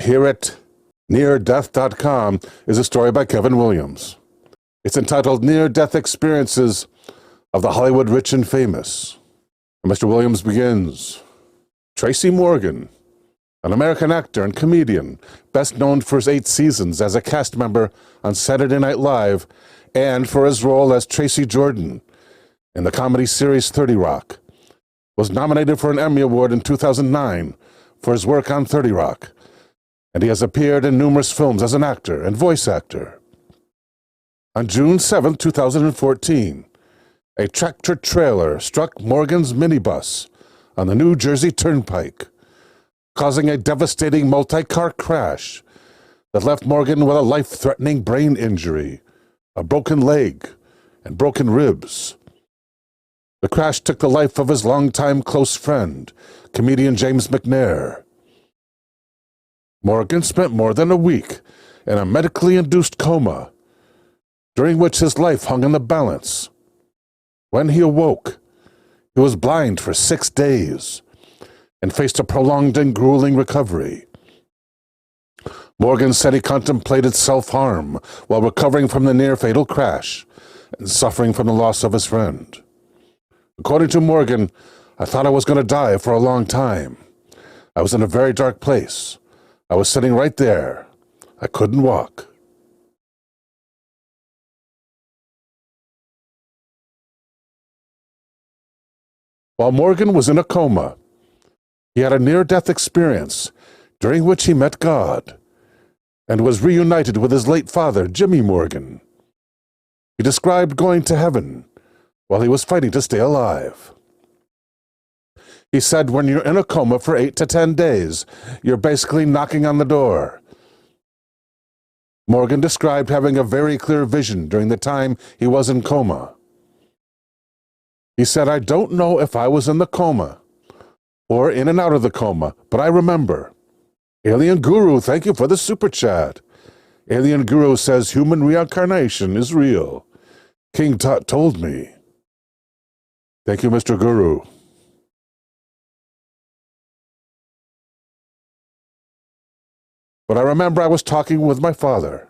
here at neardeath.com is a story by Kevin Williams. It's entitled Near-Death Experiences of the Hollywood Rich and Famous. And Mr. Williams begins. Tracy Morgan, an American actor and comedian, best known for his 8 seasons as a cast member on Saturday Night Live and for his role as Tracy Jordan in the comedy series 30 Rock, was nominated for an Emmy Award in 2009 for his work on 30 Rock, and he has appeared in numerous films as an actor and voice actor. On June 7, 2014, a tractor-trailer struck Morgan's minibus on the New Jersey Turnpike, causing a devastating multi-car crash that left Morgan with a life-threatening brain injury, a broken leg, and broken ribs. The crash took the life of his longtime close friend, comedian James McNair. Morgan spent more than a week in a medically induced coma, during which his life hung in the balance. When he awoke, he was blind for 6 days and faced a prolonged and grueling recovery. Morgan said he contemplated self-harm while recovering from the near-fatal crash and suffering from the loss of his friend. According to Morgan, I thought I was going to die for a long time. I was in a very dark place. I was sitting right there. I couldn't walk. While Morgan was in a coma, he had a near-death experience during which he met God and was reunited with his late father, Jimmy Morgan. He described going to heaven while he was fighting to stay alive. He said when you're in a coma for 8 to 10 days, you're basically knocking on the door. Morgan described having a very clear vision during the time he was in coma. He said, I don't know if I was in the coma or in and out of the coma, but I remember. Alien Guru, thank you for the super chat. Alien Guru says human reincarnation is real. King Tut told me. Thank you, Mr. Guru. But I remember I was talking with my father.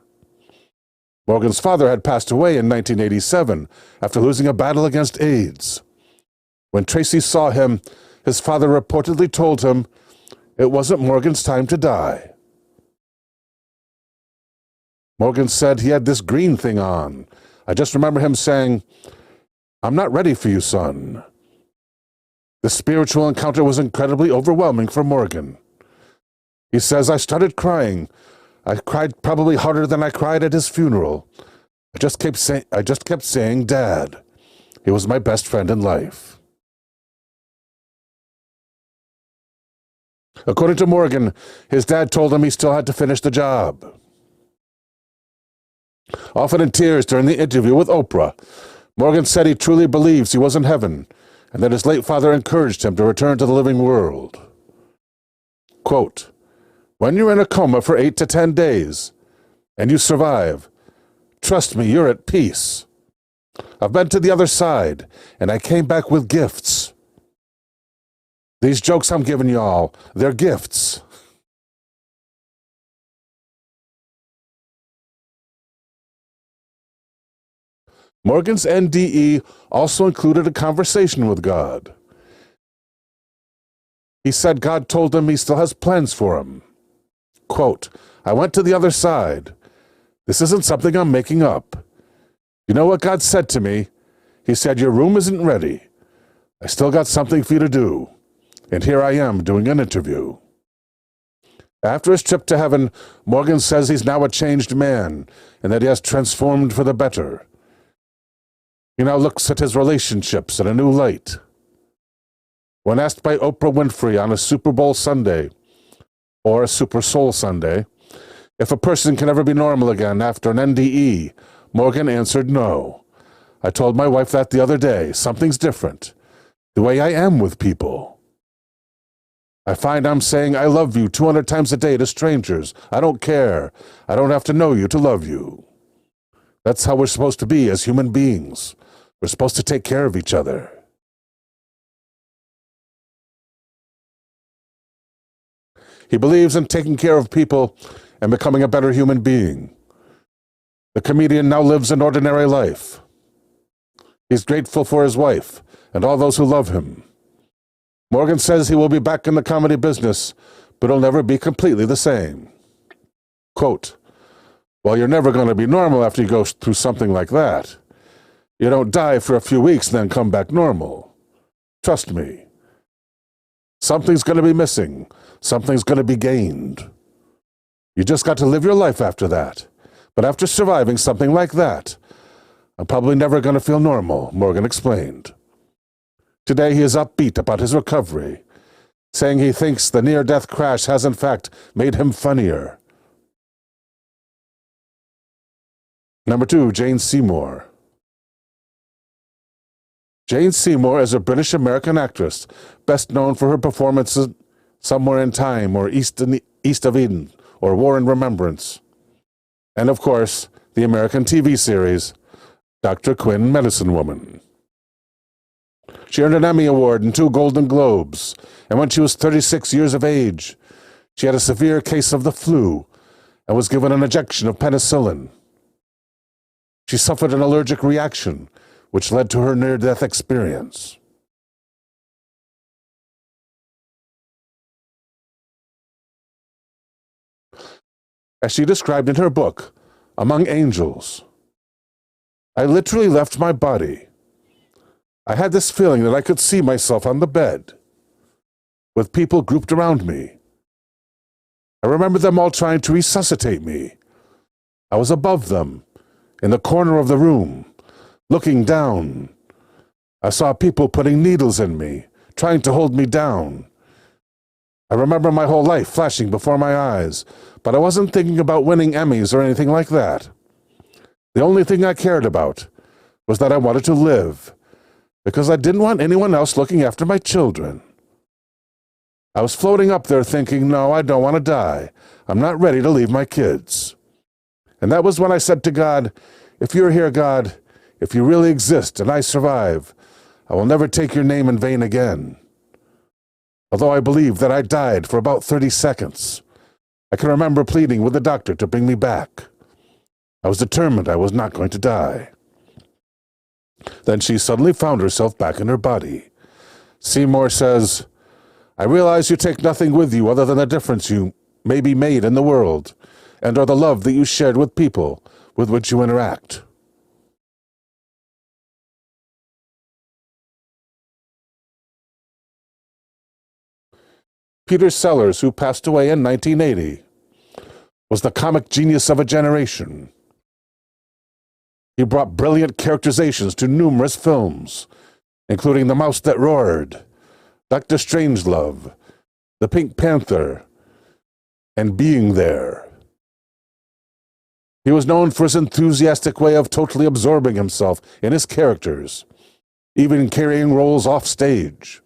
Morgan's father had passed away in 1987 after losing a battle against AIDS. When Tracy saw him, his father reportedly told him it wasn't Morgan's time to die. Morgan said he had this green thing on. I just remember him saying, I'm not ready for you, son. The spiritual encounter was incredibly overwhelming for Morgan. He says, I started crying. I cried probably harder than I cried at his funeral. I just kept saying, Dad. He was my best friend in life. According to Morgan, his dad told him he still had to finish the job. Often in tears during the interview with Oprah, Morgan said he truly believes he was in heaven and that his late father encouraged him to return to the living world. Quote, when you're in a coma for 8 to 10 days and you survive, trust me, you're at peace. I've been to the other side and I came back with gifts. These jokes I'm giving y'all, they're gifts. Morgan's NDE also included a conversation with God. He said God told him he still has plans for him. Quote, I went to the other side. This isn't something I'm making up. You know what God said to me? He said, your room isn't ready. I still got something for you to do. And here I am doing an interview. After his trip to heaven, Morgan says he's now a changed man and that he has transformed for the better. He now looks at his relationships in a new light. When asked by Oprah Winfrey on a Super Bowl Sunday, or a Super Soul Sunday, if a person can ever be normal again after an NDE, Morgan answered no. I told my wife that the other day. Something's different. The way I am with people. I find I'm saying I love you 200 times a day to strangers. I don't care. I don't have to know you to love you. That's how we're supposed to be as human beings. We're supposed to take care of each other. He believes in taking care of people and becoming a better human being. The comedian now lives an ordinary life. He's grateful for his wife and all those who love him. Morgan says he will be back in the comedy business, but he'll never be completely the same. Quote, "Well, you're never going to be normal after you go through something like that. You don't die for a few weeks and then come back normal. Trust me. Something's going to be missing. Something's going to be gained. You just got to live your life after that. But after surviving something like that, I'm probably never going to feel normal," Morgan explained. Today he is upbeat about his recovery, saying he thinks the near-death crash has in fact made him funnier. Number 2, Jane Seymour. Jane Seymour is a British-American actress, best known for her performances Somewhere in Time or East of Eden or War and Remembrance. And of course, the American TV series, Dr. Quinn, Medicine Woman. She earned an Emmy Award and 2 Golden Globes, and when she was 36 years of age, she had a severe case of the flu and was given an injection of penicillin. She suffered an allergic reaction, which led to her near-death experience. As she described in her book, Among Angels, "I literally left my body. I had this feeling that I could see myself on the bed, with people grouped around me. I remember them all trying to resuscitate me. I was above them, in the corner of the room, looking down. I saw people putting needles in me, trying to hold me down. I remember my whole life flashing before my eyes, but I wasn't thinking about winning Emmys or anything like that. The only thing I cared about was that I wanted to live, because I didn't want anyone else looking after my children. I was floating up there thinking, no, I don't want to die. I'm not ready to leave my kids. And that was when I said to God, if you're here, God, if you really exist and I survive, I will never take your name in vain again. Although I believe that I died for about 30 seconds, I can remember pleading with the doctor to bring me back. I was determined I was not going to die." Then she suddenly found herself back in her body. Seymour says, "I realize you take nothing with you other than the difference you may be made in the world, and or the love that you shared with people with which you interact." Peter Sellers, who passed away in 1980, was the comic genius of a generation. He brought brilliant characterizations to numerous films, including The Mouse That Roared, Dr. Strangelove, The Pink Panther, and Being There. He was known for his enthusiastic way of totally absorbing himself in his characters, even carrying roles off stage.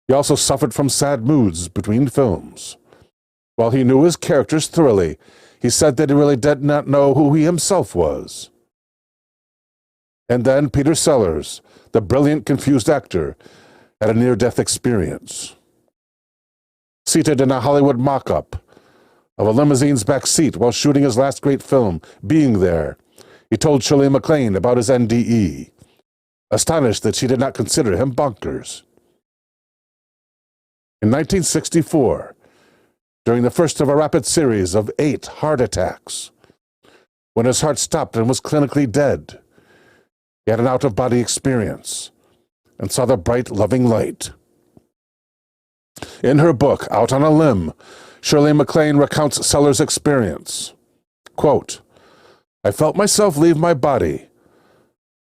He also suffered from sad moods between films. While he knew his characters thoroughly, he said that he really did not know who he himself was. And then Peter Sellers, the brilliant, confused actor, had a near-death experience. Seated in a Hollywood mock-up of a limousine's back seat while shooting his last great film, Being There, he told Shirley MacLaine about his NDE, astonished that she did not consider him bonkers. In 1964, during the first of a rapid series of 8 heart attacks, when his heart stopped and was clinically dead, he had an out-of-body experience and saw the bright, loving light. In her book, Out on a Limb, Shirley MacLaine recounts Sellers' experience. Quote, "I felt myself leave my body,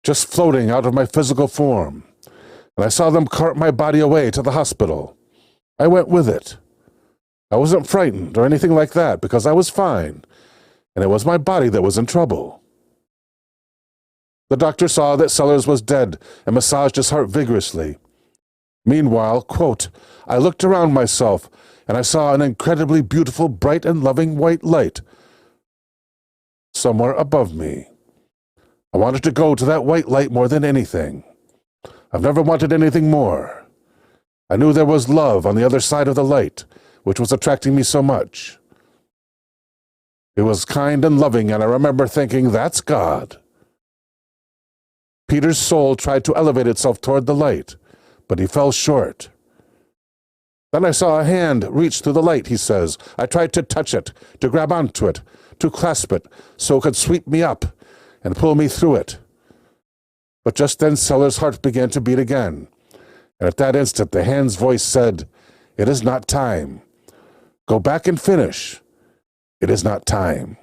just floating out of my physical form, and I saw them cart my body away to the hospital. I went with it. I wasn't frightened or anything like that because I was fine, and it was my body that was in trouble." The doctor saw that Sellers was dead and massaged his heart vigorously. Meanwhile, quote, "I looked around myself and I saw an incredibly beautiful, bright and loving white light somewhere above me. I wanted to go to that white light more than anything. I've never wanted anything more. I knew there was love on the other side of the light, which was attracting me so much. It was kind and loving, and I remember thinking, that's God. Peter's soul tried to elevate itself toward the light, but he fell short. Then I saw a hand reach through the light, he says. I tried to touch it, to grab onto it, to clasp it, so it could sweep me up and pull me through it. But just then Sellers' heart began to beat again, and at that instant the hand's voice said, "It is not time. Go back and finish. It is not time."